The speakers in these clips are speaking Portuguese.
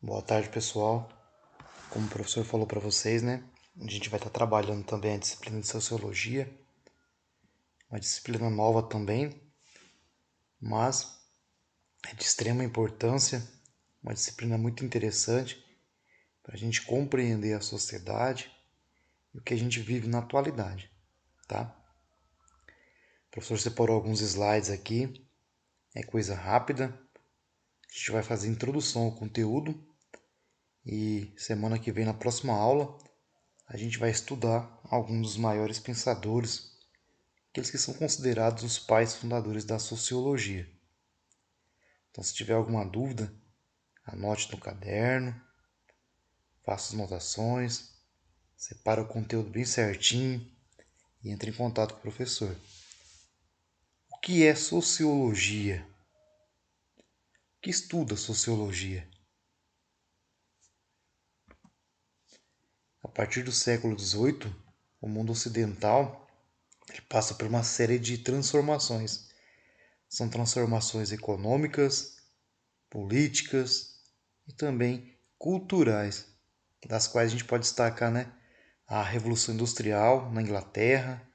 Boa tarde, pessoal. Como o professor falou para vocês, né? A gente vai estar trabalhando também a disciplina de Sociologia, uma disciplina nova também, mas é de extrema importância, uma disciplina muito interessante para a gente compreender a sociedade e o que a gente vive na atualidade, tá? O professor separou alguns slides aqui, é coisa rápida. A gente vai fazer introdução ao conteúdo e semana que vem, na próxima aula, a gente vai estudar alguns dos maiores pensadores, aqueles que são considerados os pais fundadores da sociologia. Então, se tiver alguma dúvida, anote no caderno, faça as anotações, separa o conteúdo bem certinho e entre em contato com o professor. O que é sociologia? O que estuda sociologia? A partir do século XVIII, o mundo ocidental ele passa por uma série de transformações. São transformações econômicas, políticas e também culturais, das quais a gente pode destacar, né, a Revolução Industrial na Inglaterra,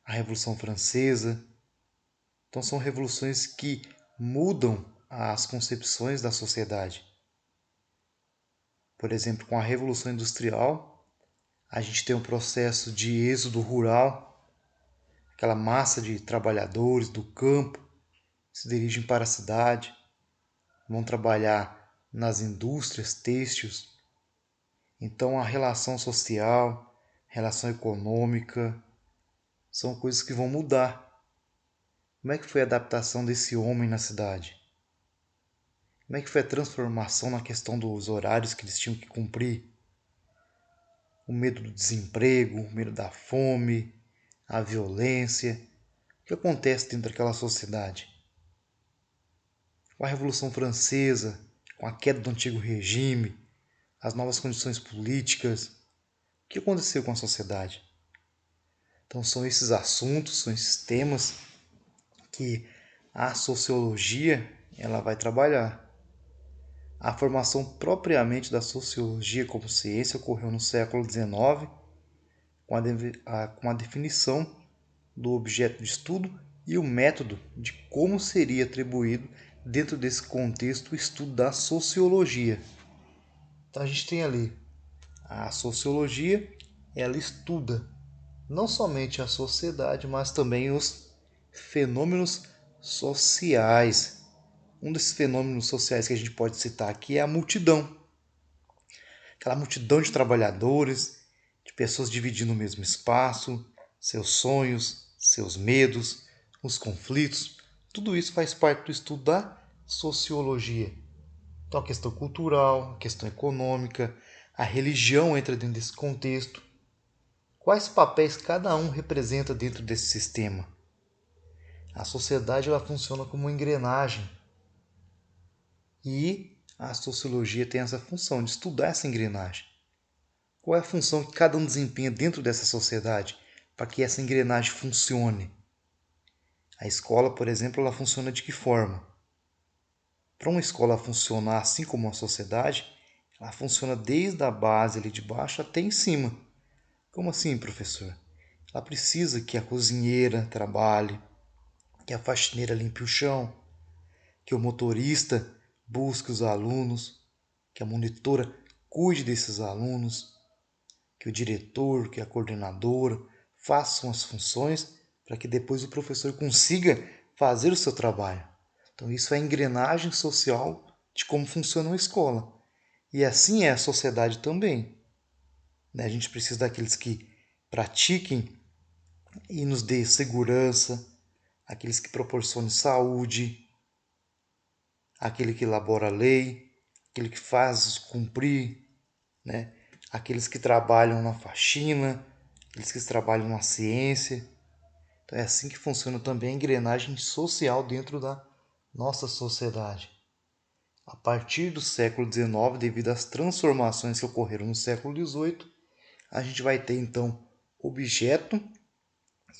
a Revolução Francesa. Então são revoluções que mudam as concepções da sociedade. Por exemplo, com a Revolução Industrial, a gente tem um processo de êxodo rural, aquela massa de trabalhadores do campo se dirigem para a cidade, vão trabalhar nas indústrias têxteis. Então a relação social, relação econômica, são coisas que vão mudar. Como é que foi a adaptação desse homem na cidade? Como é que foi a transformação na questão dos horários que eles tinham que cumprir? O medo do desemprego, o medo da fome, a violência. O que acontece dentro daquela sociedade? Com a Revolução Francesa, com a queda do antigo regime, as novas condições políticas, o que aconteceu com a sociedade? Então são esses assuntos, são esses temas que a sociologia ela vai trabalhar. A formação propriamente da sociologia como ciência ocorreu no século XIX, com a definição do objeto de estudo e o método de como seria atribuído dentro desse contexto o estudo da sociologia. Então a gente tem ali a sociologia, ela estuda não somente a sociedade, mas também os fenômenos sociais. Um desses fenômenos sociais que a gente pode citar aqui é a multidão. Aquela multidão de trabalhadores, de pessoas dividindo o mesmo espaço, seus sonhos, seus medos, os conflitos. Tudo isso faz parte do estudo da sociologia. Então a questão cultural, a questão econômica, a religião entra dentro desse contexto. Quais papéis cada um representa dentro desse sistema? A sociedade ela funciona como uma engrenagem e a sociologia tem essa função de estudar essa engrenagem. Qual é a função que cada um desempenha dentro dessa sociedade para que essa engrenagem funcione? A escola, por exemplo, ela funciona de que forma? Para uma escola funcionar assim como a sociedade, ela funciona desde a base ali de baixo até em cima. Como assim, professor? Ela precisa que a cozinheira trabalhe, que a faxineira limpe o chão, que o motorista busque os alunos, que a monitora cuide desses alunos, que o diretor, que a coordenadora façam as funções para que depois o professor consiga fazer o seu trabalho. Então isso é a engrenagem social de como funciona uma escola. E assim é a sociedade também. A gente precisa daqueles que pratiquem e nos dê segurança, aqueles que proporcionem saúde, aquele que elabora a lei, aquele que faz cumprir, né? Aqueles que trabalham na faxina, aqueles que trabalham na ciência. Então é assim que funciona também a engrenagem social dentro da nossa sociedade. A partir do século XIX, devido às transformações que ocorreram no século XVIII, a gente vai ter então objeto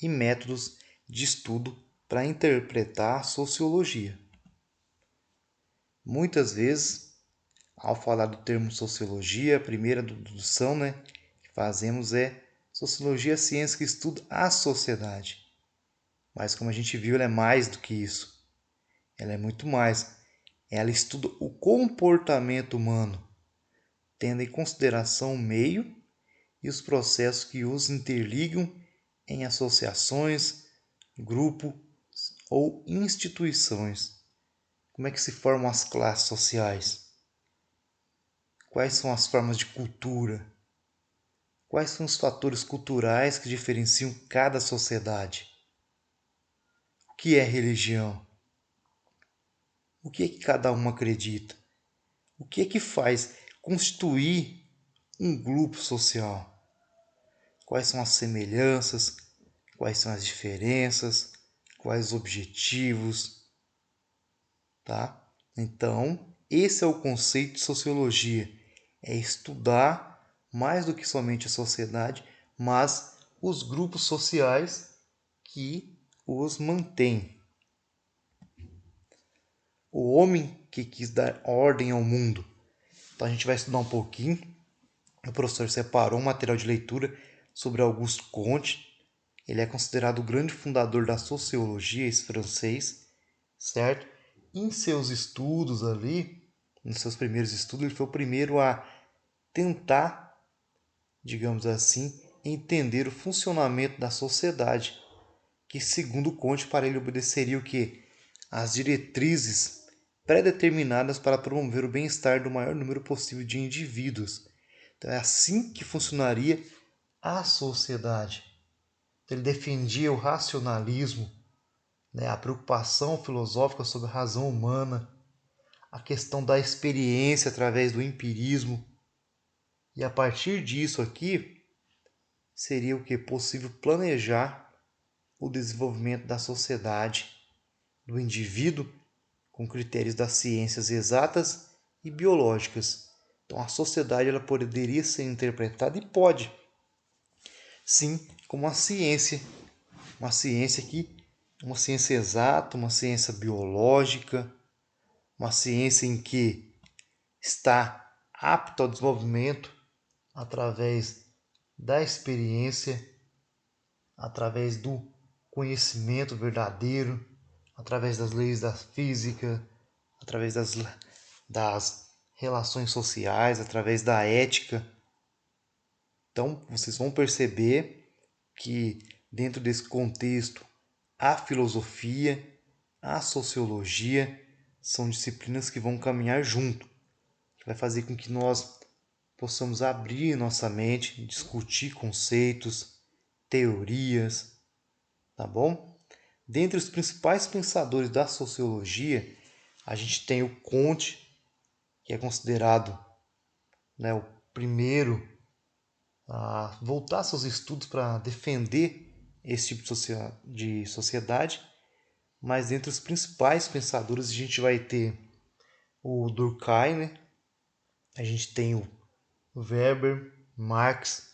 e métodos de estudo para interpretar a sociologia. Muitas vezes Ao falar do termo sociologia, a primeira dedução, que fazemos é sociologia é a ciência que estuda a sociedade. Mas como a gente viu, ela é mais do que isso. Ela é muito mais. Ela estuda o comportamento humano, tendo em consideração o meio e os processos que os interligam em associações, grupos ou instituições. Como é que se formam as classes sociais? Quais são as formas de cultura? Quais são os fatores culturais que diferenciam cada sociedade? O que é religião? O que é que cada um acredita? O que é que faz constituir um grupo social? Quais são as semelhanças? Quais são as diferenças? Quais os objetivos? Tá? Então, esse é o conceito de sociologia. É estudar mais do que somente a sociedade, mas os grupos sociais que os mantêm. O homem que quis dar ordem ao mundo. Então a gente vai estudar um pouquinho. O professor separou um material de leitura sobre Auguste Comte. Ele é considerado o grande fundador da sociologia, esse francês, certo? Em seus estudos ali, nos seus primeiros estudos, ele foi o primeiro a tentar, digamos assim, entender o funcionamento da sociedade, que segundo Comte, para ele obedeceria o quê? As diretrizes pré-determinadas para promover o bem-estar do maior número possível de indivíduos. Então é assim que funcionaria a sociedade. Então, ele defendia o racionalismo, a preocupação filosófica sobre a razão humana, a questão da experiência através do empirismo. E a partir disso aqui, seria o que? Possível planejar o desenvolvimento da sociedade, do indivíduo, com critérios das ciências exatas e biológicas. Então a sociedade ela poderia ser interpretada e pode, sim, como uma ciência que uma ciência exata, uma ciência biológica, uma ciência em que está apta ao desenvolvimento através da experiência, através do conhecimento verdadeiro, através das leis da física, através das relações sociais, através da ética. Então, vocês vão perceber que dentro desse contexto, a filosofia, a sociologia são disciplinas que vão caminhar junto, que vai fazer com que nós possamos abrir nossa mente, discutir conceitos, teorias, tá bom? Dentre os principais pensadores da sociologia, a gente tem o Comte, que é considerado, o primeiro a voltar seus estudos para defender esse tipo de sociedade. Mas entre os principais pensadores a gente vai ter o Durkheim, a gente tem o Weber, Marx,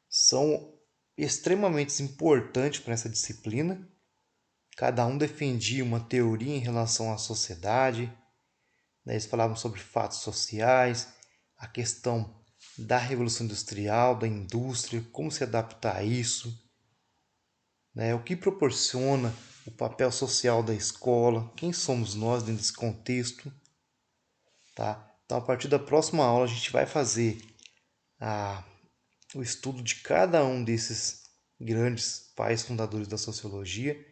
são extremamente importantes para essa disciplina. Cada um defendia uma teoria em relação à sociedade. Eles falavam sobre fatos sociais, a questão da Revolução Industrial, da indústria, como se adaptar a isso, o que proporciona o papel social da escola, quem somos nós dentro desse contexto. Tá? Então, a partir da próxima aula, a gente vai fazer o estudo de cada um desses grandes pais fundadores da sociologia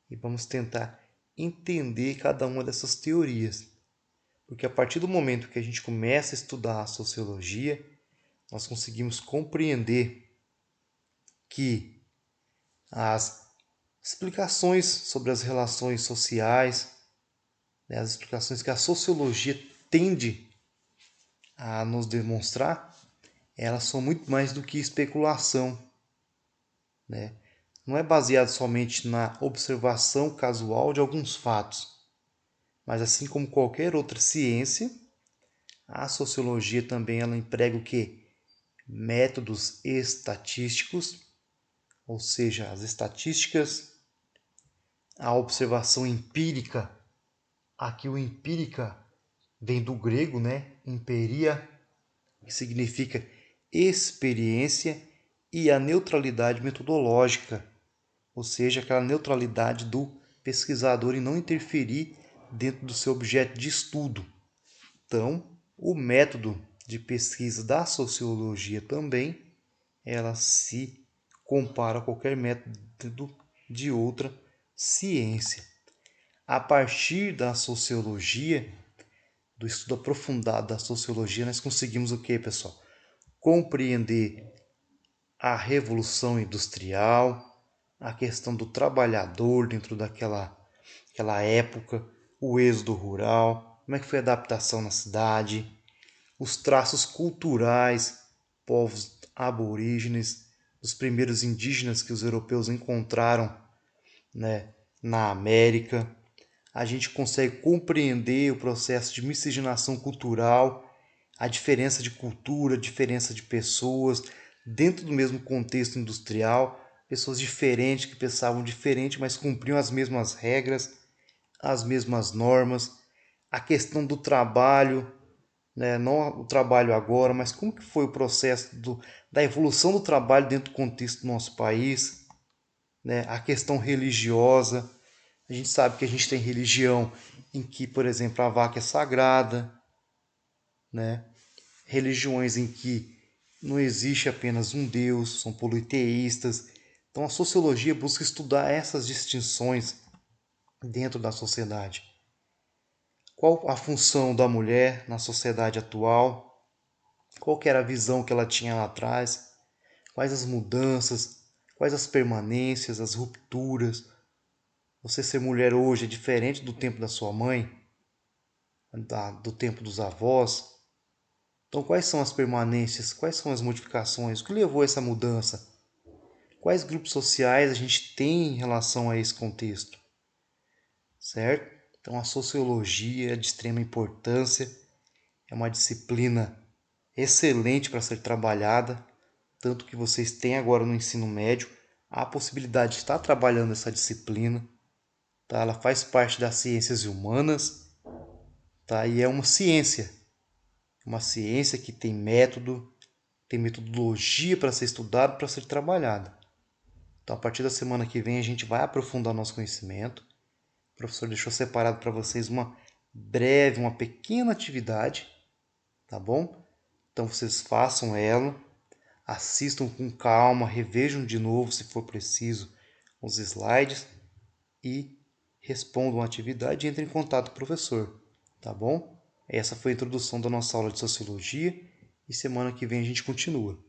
e vamos tentar entender cada uma dessas teorias. Porque a partir do momento que a gente começa a estudar a sociologia, nós conseguimos compreender que as explicações sobre as relações sociais, as explicações que a sociologia tende a nos demonstrar, elas são muito mais do que especulação. Não é baseado somente na observação casual de alguns fatos, mas assim como qualquer outra ciência, a sociologia também ela emprega o quê? Métodos estatísticos, ou seja, as estatísticas, a observação empírica. Aqui o empírica vem do grego, né? Emperia, que significa experiência, e a neutralidade metodológica, ou seja, aquela neutralidade do pesquisador em não interferir dentro do seu objeto de estudo. Então, o método de pesquisa da sociologia também, ela se compara a qualquer método de outra ciência. A partir da sociologia, do estudo aprofundado da sociologia, nós conseguimos o que, pessoal? Compreender a revolução industrial, a questão do trabalhador dentro daquela época, o êxodo rural, como é que foi a adaptação na cidade, os traços culturais, povos aborígenes, os primeiros indígenas que os europeus encontraram, né, na América. A gente consegue compreender o processo de miscigenação cultural, a diferença de cultura, a diferença de pessoas dentro do mesmo contexto industrial, pessoas diferentes que pensavam diferente, mas cumpriam as mesmas regras, as mesmas normas, a questão do trabalho, né? Não o trabalho agora, mas como que foi o processo da evolução do trabalho dentro do contexto do nosso país, né? A questão religiosa, a gente sabe que a gente tem religião em que, por exemplo, a vaca é sagrada, né? Religiões em que não existe apenas um Deus, são politeístas. Então a sociologia busca estudar essas distinções dentro da sociedade. Qual a função da mulher na sociedade atual? Qual que era a visão que ela tinha lá atrás? Quais as mudanças? Quais as permanências, as rupturas? Você ser mulher hoje é diferente do tempo da sua mãe, do tempo dos avós? Então, quais são as permanências? Quais são as modificações? O que levou a essa mudança? Quais grupos sociais a gente tem em relação a esse contexto? Certo? Então, a sociologia é de extrema importância, é uma disciplina excelente para ser trabalhada, tanto que vocês têm agora no ensino médio a possibilidade de estar trabalhando essa disciplina. Tá? Ela faz parte das ciências humanas, tá? E é uma ciência que tem método, tem metodologia para ser estudada, para ser trabalhada. Então, a partir da semana que vem, a gente vai aprofundar nosso conhecimento. O professor deixou separado para vocês uma pequena atividade, tá bom? Então, vocês façam ela, assistam com calma, revejam de novo, se for preciso, os slides e respondam a atividade e entrem em contato com o professor, tá bom? Essa foi a introdução da nossa aula de Sociologia e semana que vem a gente continua.